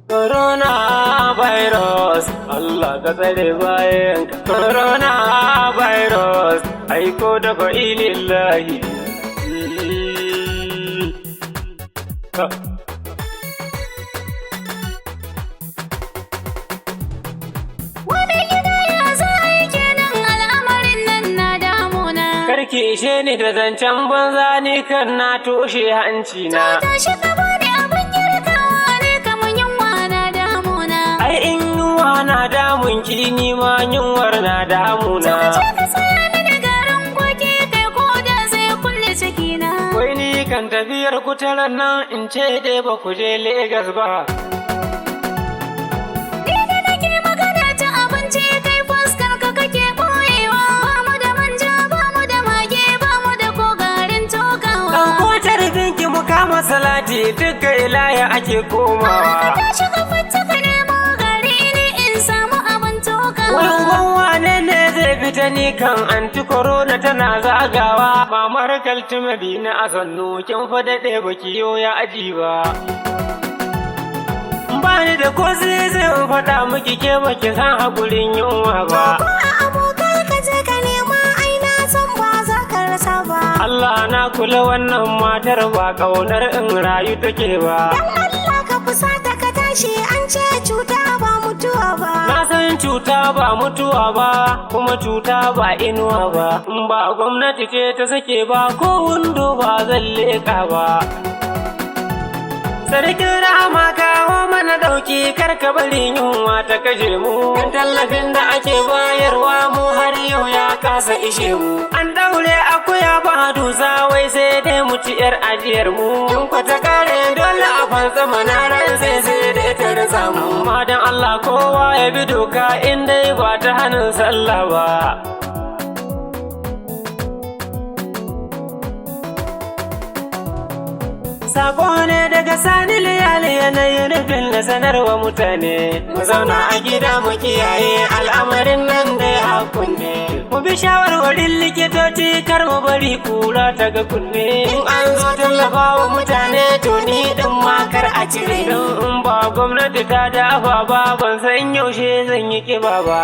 Corona virus, Allah ka tsare bayan ka. Corona virus, aiko da fa'ilillahi. Wani gida ya za a yi kenan al'amarin nan na damuna. Karki ishe ni da zancen banza ni kan na toshe hanci na. Tashi ka bani abin girkawa ne kamar yunwa na damuna. Ai in yunwa na damun ki ni ma yunwar na damuna. Ce ka saya mini garin kwaki kai ko da zai kulle cikina. Wai ni kan tafiyar kutaran nan in ce dai ba ku je Legas ba. Ni da nake magana ta abinci kai fuskar ka kake boyewa. Ba mu da manja ba mu da mage ba mu da ko garin tokawa. Dan kotar binki mu kama salati duka ilaya ake komawa. Tashi ka fita ka nemo gari ni in samu abin tokawa. Wai uban wane ne zai fita ni kan anti corona tana zagawa. Mamar kaltumadi na a sannu kin fa daɗe baki yo ya aji ba. Bani da ko zai faɗa miki ke baki san hakurin yunwa ba. Ko a abokai ka je ka nema ai na san ba za ka rasa ba. Allah na kula wannan matar ba ƙaunar in rayu take ba. Dan Allah ka fusata ka tashi an ce cuta ba mutuwa ba. Na san cuta ba mutuwa ba, kuma cuta ba inuwa ba. In ba gwamnati ce ta sake ba ko windo ba zan leƙa ba. Sarkin rahama kawo mana ɗauki karka bari yunwa ta kashe mu. Kan tallafin da ake bayarwa mu har yau ya kasa ishe mu. An daure akuya ba dusa wai sai dai mu ci yar ajiyar mu. In kwata kare dole a fansa manaran sai dai ta rasa mu. Amma dan Allah kowa ya bi doka in dai ba ta hannun sallah ba. Sako ne daga sani liyali yanayin nufin na sanarwa mutane. Mu zauna a gida mu kiyaye al'amarin nan da ya kunne. Mu bi shawarwarin likitoci kar mu bari kura ta ga kunne. In an zo tallafa wa mutane to ni din makar a cire. Don in ba gwamnati ta dafa ba ban san yaushe zan yi kiba ba.